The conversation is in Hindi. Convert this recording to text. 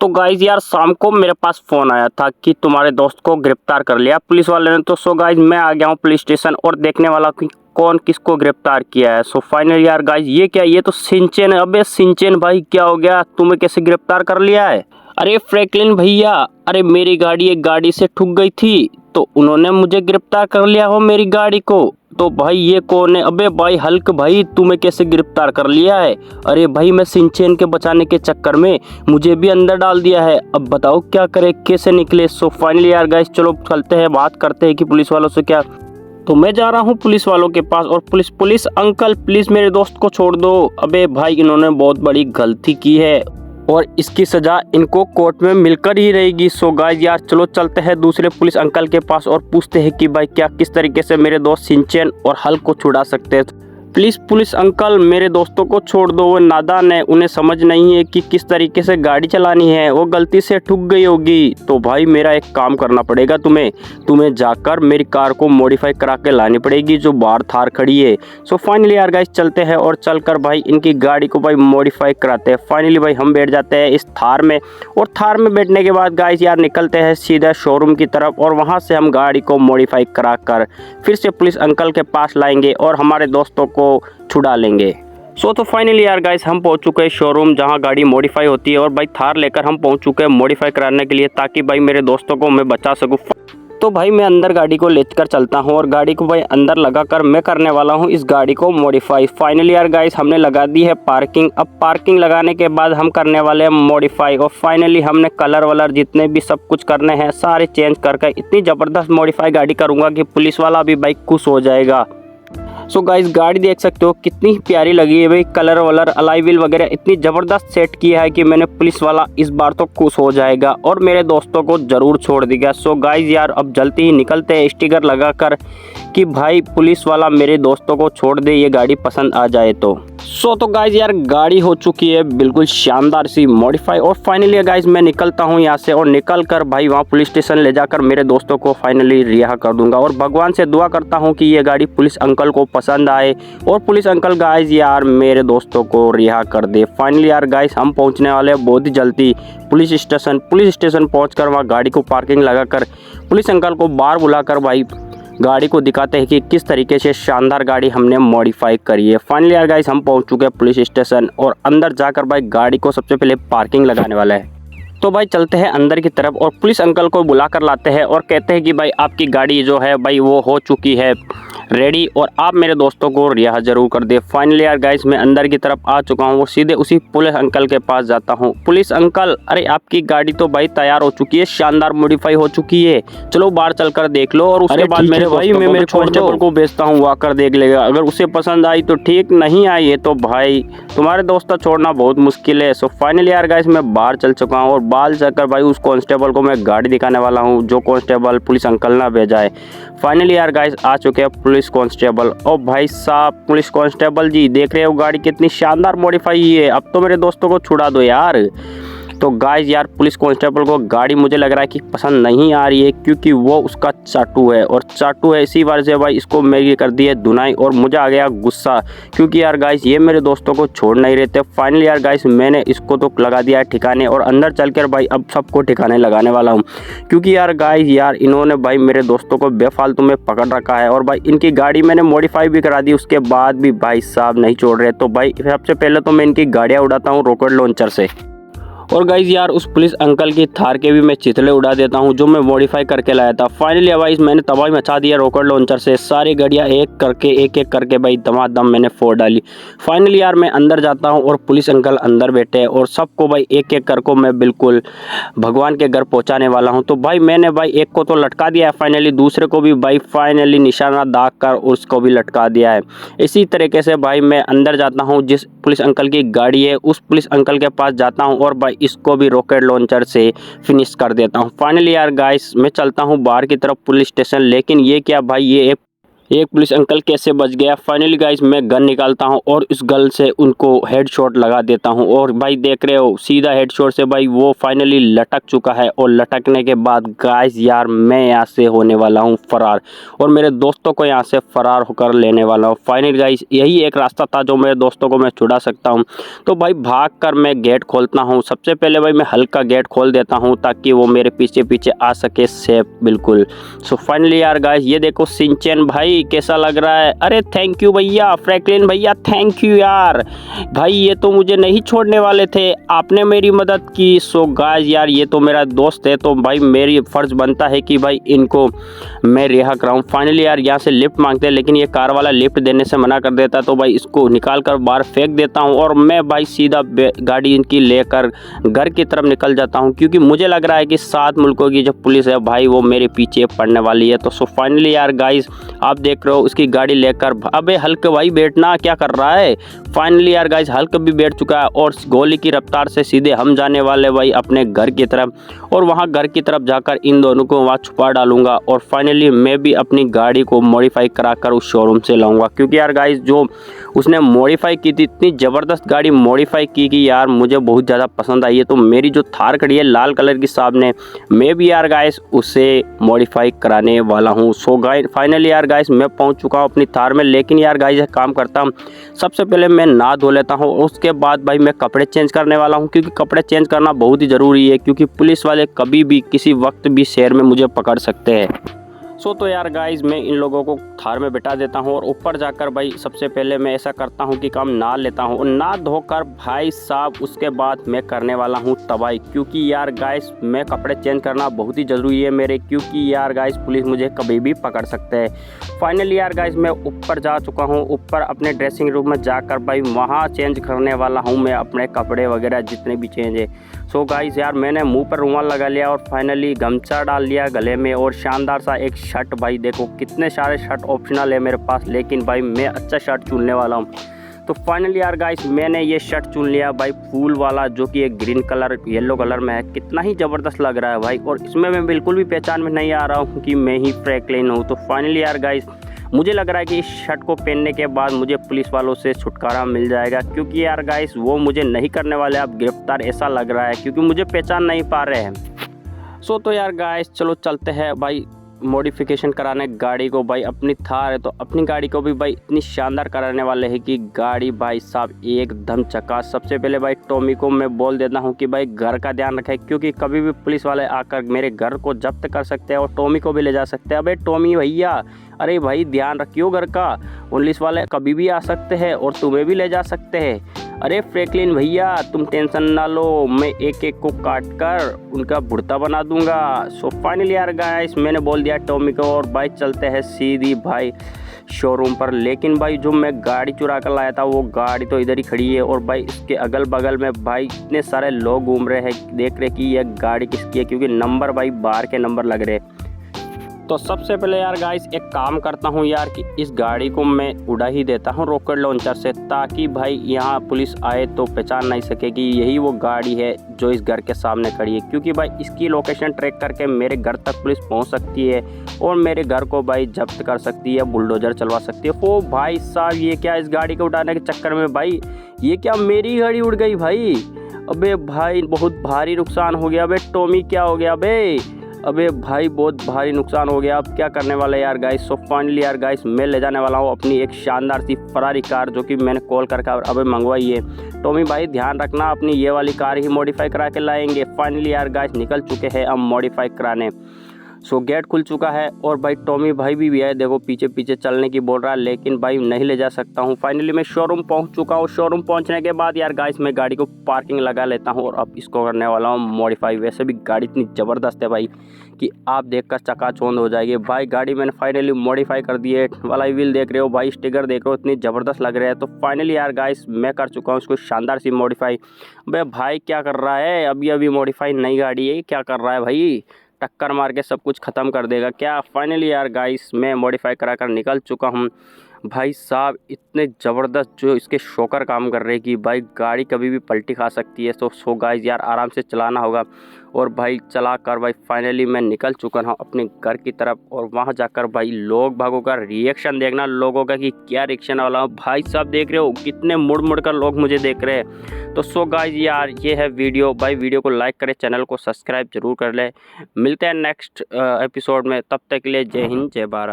तो गाइज यार शाम को मेरे पास फ़ोन आया था कि तुम्हारे दोस्त को गिरफ्तार कर लिया पुलिस वाले ने। तो सो गाइज मैं आ गया हूँ पुलिस स्टेशन और देखने वाला कि कौन किसको गिरफ्तार किया है। सो फाइनली यार गाइज ये क्या, ये तो सिंचन है। अबे सिंचन भाई क्या हो गया, तुम्हें कैसे गिरफ्तार कर लिया है? अरे फ्रैंकलिन भैया, अरे मेरी गाड़ी एक गाड़ी से ठुक गई थी तो उन्होंने मुझे गिरफ्तार कर लिया हो मेरी गाड़ी को। तो भाई ये कौन है? अबे भाई हल्क भाई, तुम्हें कैसे गिरफ्तार कर लिया है? अरे भाई मैं सिंचन के बचाने के चक्कर में मुझे भी अंदर डाल दिया है। अब बताओ क्या करे, कैसे निकले? सो फाइनली यार गाइस चलो चलते हैं, बात करते हैं कि पुलिस वालों से क्या। तो मैं जा रहा हूँ पुलिस वालों के पास और पुलिस अंकल प्लीज मेरे दोस्त को छोड़ दो। अबे भाई इन्होंने बहुत बड़ी गलती की है और इसकी सजा इनको कोर्ट में मिलकर ही रहेगी। सो गाइस यार चलो चलते हैं दूसरे पुलिस अंकल के पास और पूछते हैं कि भाई क्या किस तरीके से मेरे दोस्त सिंचन और हल्क को छुड़ा सकते हैं। प्लीज़ पुलिस अंकल मेरे दोस्तों को छोड़ दो, वो नादान है, उन्हें समझ नहीं है कि किस तरीके से गाड़ी चलानी है, वो गलती से ठुक गई होगी। तो भाई मेरा एक काम करना पड़ेगा, तुम्हें जाकर मेरी कार को मॉडिफाई करा के लानी पड़ेगी जो बाहर थार खड़ी है। सो फाइनली यार गाइस चलते हैं और चलकर भाई इनकी गाड़ी को भाई मॉडिफाई कराते हैं। फाइनली भाई हम बैठ जाते हैं इस थार में और थार में बैठने के बाद गाइस यार निकलते हैं सीधा शोरूम की तरफ और वहाँ से हम गाड़ी को मॉडिफाई करा कर फिर से पुलिस अंकल के पास लाएंगे और हमारे दोस्तों को छुड़ा लेंगे। तो फाइनली यार गाइस हम पहुंच चुके हैं शोरूम जहां गाड़ी मॉडिफाई होती है और भाई थार लेकर हम पहुंच चुके हैं मॉडिफाई कराने के लिए ताकि भाई मेरे दोस्तों को मैं बचा सकूं। तो भाई मैं अंदर गाड़ी को लेकर चलता हूं और गाड़ी को भाई अंदर लगाकर मैं करने वाला हूं इस गाड़ी को मॉडिफाई। फाइनली यार गाइस हमने लगा दी है पार्किंग। अब पार्किंग लगाने के बाद हम करने वाले हैं मॉडिफाई और फाइनली हमने कलर वलर जितने भी सब कुछ करने हैं सारे चेंज करके इतनी ज़बरदस्त मॉडिफाई गाड़ी करूँगा कि पुलिस वाला भी भाई खुश हो जाएगा। सो गाइस गाड़ी देख सकते हो कितनी प्यारी लगी है भाई, कलर वलर अलॉय व्हील वगैरह इतनी ज़बरदस्त सेट किया है कि मैंने पुलिस वाला इस बार तो खुश हो जाएगा और मेरे दोस्तों को ज़रूर छोड़ देगा। सो गाइस यार अब जल्दी ही निकलते हैं स्टिकर लगाकर कि भाई पुलिस वाला मेरे दोस्तों को छोड़ दे, ये गाड़ी पसंद आ जाए तो। तो गाइस यार गाड़ी हो चुकी है बिल्कुल शानदार सी मॉडिफाई और फाइनली गाइस मैं निकलता हूँ यहाँ से और निकल कर भाई वहाँ पुलिस स्टेशन ले जाकर मेरे दोस्तों को फाइनली रिहा कर दूंगा और भगवान से दुआ करता हूँ कि ये गाड़ी पुलिस अंकल को पसंद आए और पुलिस अंकल गाइस यार मेरे दोस्तों को रिहा कर दे। फाइनली यार गाइस हम पहुँचने वाले हैं बहुत ही जल्दी पुलिस स्टेशन पहुँच वहाँ गाड़ी को पार्किंग लगा कर पुलिस अंकल को बाहर बुलाकर भाई गाड़ी को दिखाते हैं कि किस तरीके से शानदार गाड़ी हमने मॉडिफाई करी है। फाइनली यार गाइस हम पहुंच चुके हैं पुलिस स्टेशन और अंदर जाकर भाई गाड़ी को सबसे पहले पार्किंग लगाने वाला है। तो भाई चलते हैं अंदर की तरफ और पुलिस अंकल को बुला कर लाते हैं और कहते हैं कि भाई आपकी गाड़ी जो है भाई वो हो चुकी है रेडी और आप मेरे दोस्तों को रिहा जरूर कर दे। फाइनली यार गाइस मैं अंदर की तरफ आ चुका हूँ, सीधे उसी पुलिस अंकल के पास जाता हूँ। पुलिस अंकल अरे आपकी गाड़ी तो भाई तैयार हो चुकी है, शानदार मॉडिफाई हो चुकी है, चलो बाहर चलकर देख लो और उसके बाद मेरे भाई मैं मेरे कांस्टेबल को भेजता हूँ, वो आकर देख लेगा। अगर उसे पसंद आई तो ठीक, नहीं आई है तो भाई तुम्हारे दोस्त छोड़ना बहुत मुश्किल है। सो फाइनली यार गाइस मैं बाहर चल चुका हूँ और बाहर जाकर भाई उस कांस्टेबल को मैं गाड़ी दिखाने वाला हूँ जो कांस्टेबल पुलिस अंकल ने भेजा है। फाइनली यार गाइस आ चुके हैं पुलिस कांस्टेबल। ओ भाई साहब पुलिस कांस्टेबल जी देख रहे हो गाड़ी कितनी शानदार मॉडिफाई है, अब तो मेरे दोस्तों को छुड़ा दो यार। तो गाइस यार पुलिस कांस्टेबल को गाड़ी मुझे लग रहा है कि पसंद नहीं आ रही है क्योंकि वो उसका चाटू है और चाटू है इसी वजह से भाई इसको मेरी कर दी है धुनाई और मुझे आ गया गुस्सा क्योंकि यार गाइस ये मेरे दोस्तों को छोड़ नहीं रहते। फाइनली यार गाइस मैंने इसको तो लगा दिया है ठिकाने और अंदर चलकर भाई अब सबको ठिकाने लगाने वाला हूँ क्योंकि यार गाइस यार इन्होंने भाई मेरे दोस्तों को बेफालतू में पकड़ रखा है और भाई इनकी गाड़ी मैंने मॉडिफाई भी करा दी, उसके बाद भी भाई साहब नहीं छोड़ रहे। तो भाई सबसे पहले तो मैं इनकी गाड़ियाँ उड़ाता हूँ रॉकेट लॉन्चर से और गाइस यार उस पुलिस अंकल की थार के भी मैं चितले उड़ा देता हूं जो मैं मॉडिफाई करके लाया था। फाइनली भाई मैंने तबाही मचा दिया रॉकेट लॉन्चर से, सारी गाड़ियां एक एक करके भाई दमादम मैंने फोड़ डाली। फाइनली यार मैं अंदर जाता हूं और पुलिस अंकल अंदर बैठे हैं और सबको भाई एक एक करके मैं बिल्कुल भगवान के घर पहुँचाने वाला हूँ। तो भाई मैंने भाई एक को तो लटका दिया है, फाइनली दूसरे को भी भाई फाइनली निशाना दाग कर उसको भी लटका दिया है। इसी तरीके से भाई मैं अंदर जाता हूँ जिस पुलिस अंकल की गाड़ी है उस पुलिस अंकल के पास जाता हूँ और भाई इसको भी रॉकेट लॉन्चर से फिनिश कर देता हूँ। फाइनली यार गाइस मैं चलता हूँ बाहर की तरफ पुलिस स्टेशन, लेकिन ये क्या भाई ये एक एक पुलिस अंकल कैसे बच गया। फाइनली गाइस मैं गन निकालता हूं और उस गन से उनको हेडशॉट लगा देता हूं और भाई देख रहे हो सीधा हेडशॉट से भाई वो फाइनली लटक चुका है। और लटकने के बाद गाइस यार मैं यहां से होने वाला हूं फरार और मेरे दोस्तों को यहां से फरार होकर लेने वाला हूं। फाइनली गाइस यही एक रास्ता था जो मेरे दोस्तों को मैं छुड़ा सकता हूं। तो भाई भाग कर मैं गेट खोलता हूं। सबसे पहले भाई मैं हल्का गेट खोल देता हूं ताकि वो मेरे पीछे पीछे आ सके सेफ बिल्कुल। सो फाइनली यार गाइस ये देखो सिंचन भाई कैसा लग रहा है। अरे थैंक यू भैया, फ्रैंकलिन भैया थैंक यू यार, भाई ये तो मुझे नहीं छोड़ने वाले थे, आपने मेरी मदद की। सो गाइस यार ये तो मेरा दोस्त है तो भाई मेरी फर्ज बनता है कि भाई इनको मैं रिहा कराऊं। फाइनली यार यहाँ से लिफ्ट मांगते हैं लेकिन ये कार वाला लिफ्ट देने से मना कर देता है तो भाई इसको निकाल कर बाहर फेंक देता हूँ और मैं भाई सीधा गाड़ी इनकी लेकर घर की तरफ निकल जाता हूँ क्योंकि मुझे लग रहा है कि 7 मुल्कों की जो पुलिस है भाई वो मेरे पीछे पड़ने वाली है। तो सो फाइनली यार गाइस आप देख रहे हो उसकी गाड़ी लेकर, अबे हल्क भाई बैठना क्या कर रहा है। फाइनली यार गाइस हल्क भी बैठ चुका है और गोली की रफ्तार से सीधे हम जाने वाले भाई अपने घर की तरफ और वहां घर की तरफ जाकर इन दोनों को वहां छुपा डालूंगा और फाइनली मैं भी अपनी गाड़ी को मॉडिफाई कराकर उस शोरूम से लाऊंगा क्योंकि यार गाइस जो उसने मॉडिफाई की थी इतनी ज़बरदस्त गाड़ी मॉडिफाई की कि यार मुझे बहुत ज़्यादा पसंद आई है। तो मेरी जो थार खड़ी है लाल कलर की सामने, मैं भी यार गाइस उसे मॉडिफाई कराने वाला हूँ। सो गाइस फाइनली यार गाइस मैं पहुँच चुका हूँ अपनी थार में, लेकिन यार गाइस एक काम करता हूँ, सबसे पहले मैं नहा धो लेता हूँ, उसके बाद भाई मैं कपड़े चेंज करने वाला हूँ क्योंकि कपड़े चेंज करना बहुत ही ज़रूरी है क्योंकि पुलिस वाले कभी भी किसी वक्त भी शहर में मुझे पकड़ सकते हैं। तो यार गाइस मैं इन लोगों को थार में बिठा देता हूँ और ऊपर जाकर भाई सबसे पहले मैं ऐसा करता हूँ कि काम नहा लेता हूँ और नहा धोकर भाई साहब उसके बाद मैं करने वाला हूँ तबाही क्योंकि यार गाइस मैं कपड़े चेंज करना बहुत ही ज़रूरी है मेरे, क्योंकि यार गाइस पुलिस मुझे कभी भी पकड़ सकते हैं। फाइनली यार गाइस मैं ऊपर जा चुका हूँ, ऊपर अपने ड्रेसिंग रूम में जाकर भाई वहाँ चेंज करने वाला हूँ मैं अपने कपड़े वगैरह जितने भी चेंज है। सो गाइस यार मैंने मुंह पर रुमाल लगा लिया और फाइनली गमछा डाल लिया गले में और शानदार सा एक शर्ट, भाई देखो कितने सारे शर्ट ऑप्शनल है मेरे पास लेकिन भाई मैं अच्छा शर्ट चुनने वाला हूँ। तो फाइनली यार गाइस मैंने ये शर्ट चुन लिया भाई फूल वाला जो कि एक ग्रीन कलर येलो कलर में है, कितना ही ज़बरदस्त लग रहा है भाई और इसमें मैं बिल्कुल भी पहचान में नहीं आ रहा हूँ कि मैं ही फ्रैंकलिन हूँ। तो फाइनली यार गाइस मुझे लग रहा है कि इस शर्ट को पहनने के बाद मुझे पुलिस वालों से छुटकारा मिल जाएगा क्योंकि यार गाइस वो मुझे नहीं करने वाले अब गिरफ्तार, ऐसा लग रहा है क्योंकि मुझे पहचान नहीं पा रहे हैं। सो तो यार गाइस चलो चलते हैं भाई मॉडिफिकेशन कराने गाड़ी को। भाई अपनी थार है तो अपनी गाड़ी को भी भाई इतनी शानदार कराने वाले हैं कि गाड़ी भाई साहब एकदम चकास। सबसे पहले भाई टॉमी को मैं बोल देता हूं कि भाई घर का ध्यान रखें क्योंकि कभी भी पुलिस वाले आकर मेरे घर को जब्त कर सकते हैं और टॉमी को भी ले जा सकते हैं। अबे टॉमी भैया, अरे भाई ध्यान रखियो घर का, पुलिस वाले कभी भी आ सकते हैं और तुम्हें भी ले जा सकते हैं। अरे फ्रैंकलिन भैया तुम टेंशन ना लो, मैं एक एक को काट कर उनका भुर्ता बना दूंगा। सो फाइनली यार गाइस मैंने बोल दिया टॉमी को और भाई चलते हैं सीधी भाई शोरूम पर। लेकिन भाई जो मैं गाड़ी चुरा कर लाया था वो गाड़ी तो इधर ही खड़ी है और भाई इसके अगल बगल में भाई इतने सारे लोग घूम रहे हैं, देख रहे कि यह गाड़ी किसकी है क्योंकि नंबर भाई बाहर के नंबर लग रहे। तो सबसे पहले यार गाइस एक काम करता हूँ यार कि इस गाड़ी को मैं उड़ा ही देता हूँ रॉकेट लॉन्चर से ताकि भाई यहाँ पुलिस आए तो पहचान नहीं सके कि यही वो गाड़ी है जो इस घर के सामने खड़ी है क्योंकि भाई इसकी लोकेशन ट्रैक करके मेरे घर तक पुलिस पहुँच सकती है और मेरे घर को भाई जब्त कर सकती है, बुलडोजर चलवा सकती है। ओ भाई साहब ये क्या, इस गाड़ी को उठाने के चक्कर में भाई ये क्या मेरी गाड़ी उड़ गई भाई। अबे भाई बहुत भारी नुकसान हो गया। अबे टॉमी क्या हो गया बे, अबे भाई बहुत भारी नुकसान हो गया, अब क्या करने वाले यार गाइस। सो फाइनली यार गाइस मैं ले जाने वाला हूँ अपनी एक शानदार सी फरारी कार जो कि मैंने कॉल करके अबे मंगवाई है। टॉमी भाई ध्यान रखना अपनी ये वाली कार ही मॉडिफाई करा के लाएंगे। फाइनली यार गाइस निकल चुके हैं हम मॉडिफाई कराने। सो गेट खुल चुका है और भाई टॉमी भाई भी है, देखो पीछे पीछे चलने की बोल रहा है लेकिन भाई नहीं ले जा सकता हूँ। फाइनली मैं शोरूम पहुँच चुका हूँ। शोरूम पहुँचने के बाद यार गाइस मैं गाड़ी को पार्किंग लगा लेता हूँ और अब इसको करने वाला हूँ मॉडिफाई। वैसे भी गाड़ी इतनी ज़बरदस्त है भाई कि आप देखकर चकाचौंध हो जाएगी। भाई गाड़ी मैंने फाइनली मॉडिफाई कर दी है, वाला व्हील देख रहे हो भाई, स्टिकर देख रहे हो, इतनी ज़बरदस्त लग रहा है। तो फाइनली यार गाइस मैं कर चुका हूँ इसको शानदार सी मॉडिफाई। भाई क्या कर रहा है, अभी अभी मॉडिफाई नई गाड़ी है, क्या कर रहा है भाई, टक्कर मार के सब कुछ ख़त्म कर देगा क्या। फाइनली यार गाइस मैं मॉडिफाई करा कर निकल चुका हूँ भाई साहब इतने ज़बरदस्त जो इसके शॉकर काम कर रहे हैं कि भाई गाड़ी कभी भी पलटी खा सकती है। तो सो गाइस यार आराम से चलाना होगा। और भाई चला कर भाई फाइनली मैं निकल चुका हूँ अपने घर की तरफ। और वहाँ जाकर भाई लोग भागों का रिएक्शन देखना लोगों का कि क्या रिएक्शन वाला हूँ। भाई साहब देख रहे हो कितने मुड़ मुड़ कर लोग मुझे देख रहे हैं। तो सो गाइस यार ये है वीडियो। भाई वीडियो को लाइक करें, चैनल को सब्सक्राइब जरूर कर ले। मिलते हैं नेक्स्ट एपिसोड में, तब तक के लिए जय हिंद जय भारत।